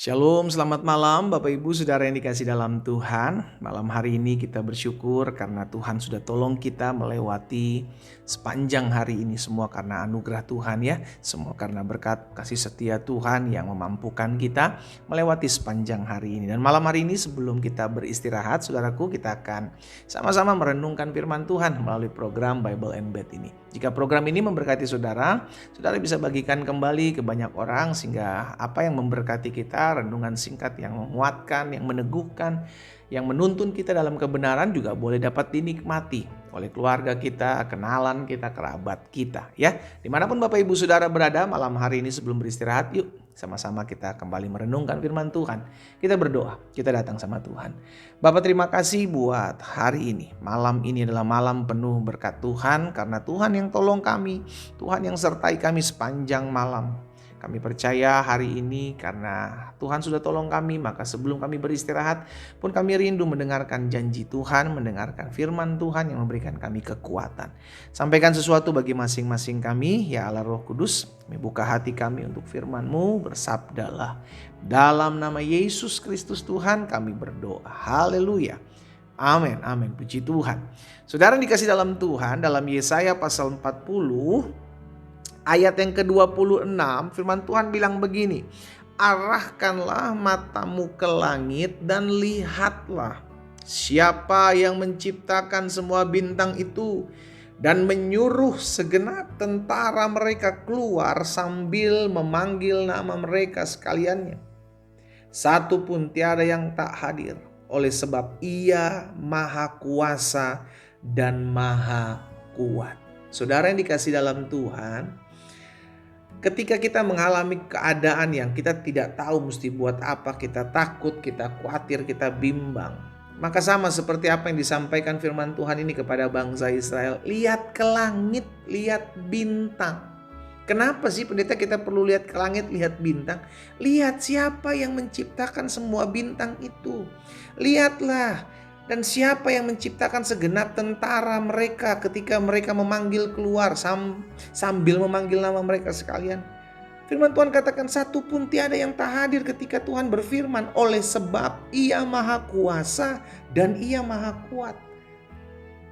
Shalom, selamat malam Bapak Ibu Saudara yang dikasih dalam Tuhan. Malam hari ini kita bersyukur karena Tuhan sudah tolong kita melewati sepanjang hari ini. Semua karena anugerah Tuhan ya. Semua karena berkat kasih setia Tuhan yang memampukan kita melewati sepanjang hari ini. Dan malam hari ini sebelum kita beristirahat, saudaraku, kita akan sama-sama merenungkan firman Tuhan melalui program Bible Embed ini. Jika program ini memberkati saudara, saudara bisa bagikan kembali ke banyak orang sehingga apa yang memberkati kita, renungan singkat yang menguatkan, yang meneguhkan, yang menuntun kita dalam kebenaran juga boleh dapat dinikmati oleh keluarga kita, kenalan kita, kerabat kita ya. Dimanapun Bapak Ibu Saudara berada malam hari ini sebelum beristirahat, yuk sama-sama kita kembali merenungkan firman Tuhan. Kita berdoa, kita datang sama Tuhan. Bapak terima kasih buat hari ini. Malam ini adalah malam penuh berkat Tuhan karena Tuhan yang tolong kami, Tuhan yang sertai kami sepanjang malam. Kami percaya hari ini karena Tuhan sudah tolong kami, maka sebelum kami beristirahat pun kami rindu mendengarkan janji Tuhan, mendengarkan firman Tuhan yang memberikan kami kekuatan. Sampaikan sesuatu bagi masing-masing kami, ya Allah Roh Kudus, kami buka hati kami untuk firman-Mu, bersabdalah. Dalam nama Yesus Kristus Tuhan kami berdoa. Haleluya. Amin, amin. Puji Tuhan. Saudara yang dikasih dalam Tuhan, dalam Yesaya pasal 40 ayat yang ke-26, firman Tuhan bilang begini, arahkanlah matamu ke langit dan lihatlah siapa yang menciptakan semua bintang itu dan menyuruh segenap tentara mereka keluar sambil memanggil nama mereka sekaliannya. Satu pun tiada yang tak hadir, oleh sebab Ia Maha Kuasa dan Maha Kuat. Saudara yang dikasih dalam Tuhan, ketika kita mengalami keadaan yang kita tidak tahu mesti buat apa, kita takut, kita khawatir, kita bimbang, maka sama seperti apa yang disampaikan firman Tuhan ini kepada bangsa Israel. Lihat ke langit, lihat bintang. Kenapa sih pendeta kita perlu lihat ke langit, lihat bintang? Lihat siapa yang menciptakan semua bintang itu. Lihatlah. Dan siapa yang menciptakan segenap tentara mereka ketika mereka memanggil keluar sambil memanggil nama mereka sekalian. Firman Tuhan katakan satu pun tiada yang tak hadir ketika Tuhan berfirman, oleh sebab Ia Maha Kuasa dan Ia Maha Kuat.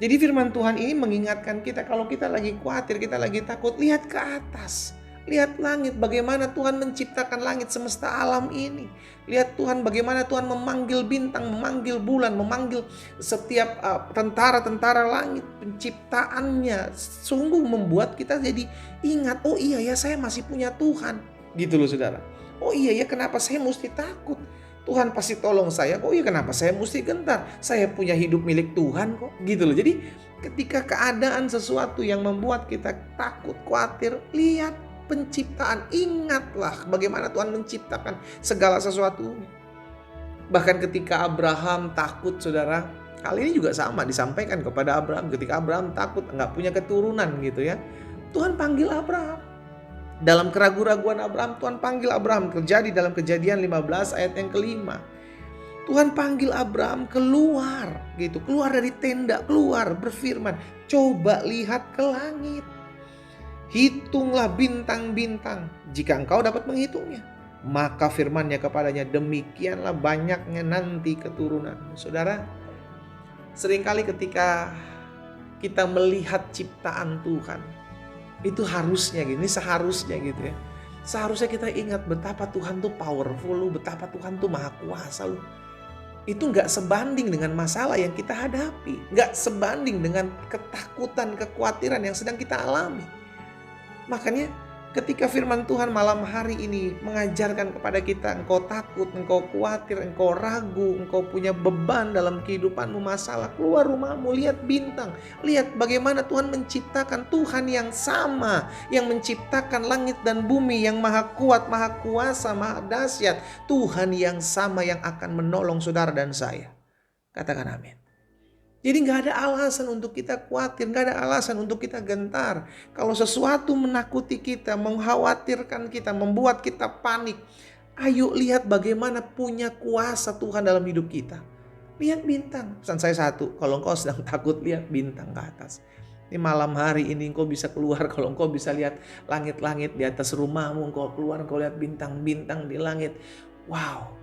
Jadi firman Tuhan ini mengingatkan kita kalau kita lagi khawatir, kita lagi takut, lihat ke atas. Lihat langit, bagaimana Tuhan menciptakan langit semesta alam ini. Lihat Tuhan bagaimana Tuhan memanggil bintang, memanggil bulan, memanggil setiap tentara-tentara langit. Penciptaannya sungguh membuat kita jadi ingat, oh iya ya saya masih punya Tuhan. Gitu loh saudara. Oh iya ya kenapa saya mesti takut? Tuhan pasti tolong saya. Oh iya kenapa saya mesti gentar? Saya punya hidup milik Tuhan kok. Gitu loh. Jadi ketika keadaan sesuatu yang membuat kita takut, khawatir, lihat penciptaan. Ingatlah bagaimana Tuhan menciptakan segala sesuatu. Bahkan ketika Abraham takut saudara. Hal ini juga sama disampaikan kepada Abraham. Ketika Abraham takut nggak punya keturunan gitu ya. Tuhan panggil Abraham. Dalam keraguan-raguan Abraham, Tuhan panggil Abraham. Terjadi dalam Kejadian 15 ayat yang kelima. Tuhan panggil Abraham keluar gitu. Keluar dari tenda, keluar berfirman. Coba lihat ke langit. Hitunglah bintang-bintang jika engkau dapat menghitungnya. Maka firman-Nya kepadanya, demikianlah banyaknya nanti keturunan. Saudara, seringkali ketika kita melihat ciptaan Tuhan, itu harusnya gini, seharusnya gitu ya. Seharusnya kita ingat betapa Tuhan tuh powerful, betapa Tuhan tuh maha kuasa loh. Itu gak sebanding dengan masalah yang kita hadapi. Gak sebanding dengan ketakutan, kekhawatiran yang sedang kita alami. Makanya ketika firman Tuhan malam hari ini mengajarkan kepada kita, engkau takut, engkau khawatir, engkau ragu, engkau punya beban dalam kehidupanmu, masalah, keluar rumahmu, lihat bintang. Lihat bagaimana Tuhan menciptakan, Tuhan yang sama, yang menciptakan langit dan bumi, yang maha kuat, maha kuasa, maha dahsyat. Tuhan yang sama yang akan menolong saudara dan saya. Katakan amin. Jadi gak ada alasan untuk kita khawatir, gak ada alasan untuk kita gentar. Kalau sesuatu menakuti kita, mengkhawatirkan kita, membuat kita panik, ayo lihat bagaimana punya kuasa Tuhan dalam hidup kita. Lihat bintang. Pesan saya satu, kalau engkau sedang takut, lihat bintang ke atas. Ini malam hari ini engkau bisa keluar, kalau engkau bisa lihat langit-langit di atas rumahmu, engkau keluar, engkau lihat bintang-bintang di langit. Wow,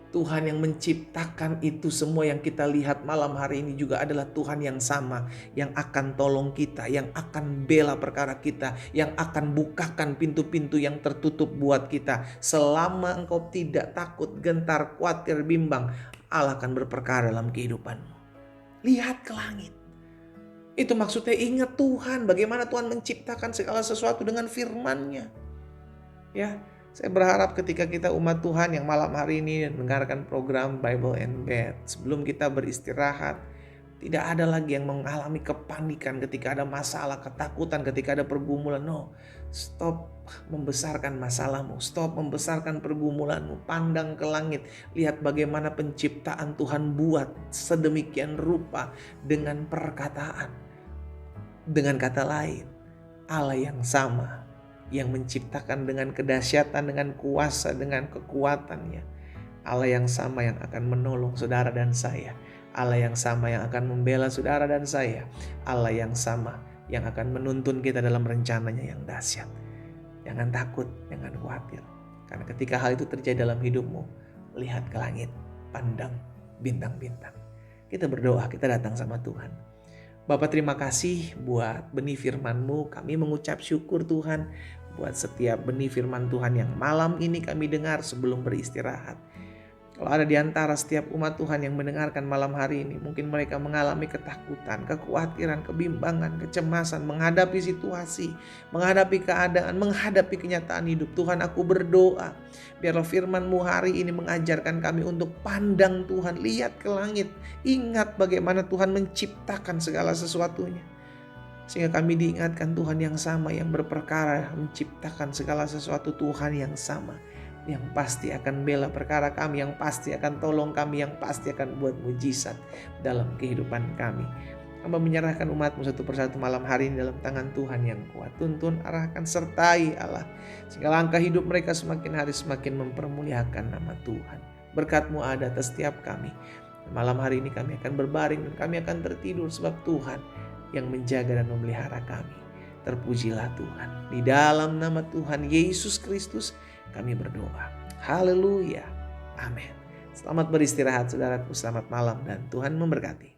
Tuhan yang menciptakan itu semua yang kita lihat malam hari ini juga adalah Tuhan yang sama, yang akan tolong kita, yang akan bela perkara kita, yang akan bukakan pintu-pintu yang tertutup buat kita. Selama engkau tidak takut, gentar, khawatir, bimbang, Allah akan berperkara dalam kehidupanmu. Lihat ke langit. Itu maksudnya ingat Tuhan, bagaimana Tuhan menciptakan segala sesuatu dengan firman-Nya. Ya, saya berharap ketika kita umat Tuhan yang malam hari ini mendengarkan program Bible and Bed, sebelum kita beristirahat, tidak ada lagi yang mengalami kepanikan ketika ada masalah, ketakutan ketika ada pergumulan. No, stop membesarkan masalahmu, stop membesarkan pergumulanmu, pandang ke langit, lihat bagaimana penciptaan Tuhan buat sedemikian rupa dengan perkataan. Dengan kata lain, Allah yang sama, yang menciptakan dengan kedahsyatan, dengan kuasa, dengan kekuatannya. Allah yang sama yang akan menolong saudara dan saya. Allah yang sama yang akan membela saudara dan saya. Allah yang sama yang akan menuntun kita dalam rencananya yang dahsyat. Jangan takut, jangan khawatir. Karena ketika hal itu terjadi dalam hidupmu, lihat ke langit, pandang bintang-bintang. Kita berdoa, kita datang sama Tuhan. Bapak, terima kasih buat benih firman-Mu. Kami mengucap syukur Tuhan buat setiap benih firman Tuhan yang malam ini kami dengar sebelum beristirahat. Kalau ada di antara setiap umat Tuhan yang mendengarkan malam hari ini, mungkin mereka mengalami ketakutan, kekhawatiran, kebimbangan, kecemasan, menghadapi situasi, menghadapi keadaan, menghadapi kenyataan hidup. Tuhan, aku berdoa, biarlah firman-Mu hari ini mengajarkan kami untuk pandang Tuhan, lihat ke langit, ingat bagaimana Tuhan menciptakan segala sesuatunya. Sehingga kami diingatkan Tuhan yang sama, yang berperkara menciptakan segala sesuatu. Tuhan yang sama, yang pasti akan bela perkara kami, yang pasti akan tolong kami, yang pasti akan buat mujizat dalam kehidupan kami. Hamba menyerahkan umat-Mu satu persatu malam hari ini dalam tangan Tuhan yang kuat. Tuntun, arahkan, sertai Allah, sehingga langkah hidup mereka semakin hari semakin mempermuliakan nama Tuhan. Berkat-Mu ada atas setiap kami. Malam hari ini kami akan berbaring dan kami akan tertidur sebab Tuhan yang menjaga dan memelihara kami. Terpujilah Tuhan. Di dalam nama Tuhan Yesus Kristus kami berdoa. Haleluya. Amin. Selamat beristirahat saudaraku. Selamat malam dan Tuhan memberkati.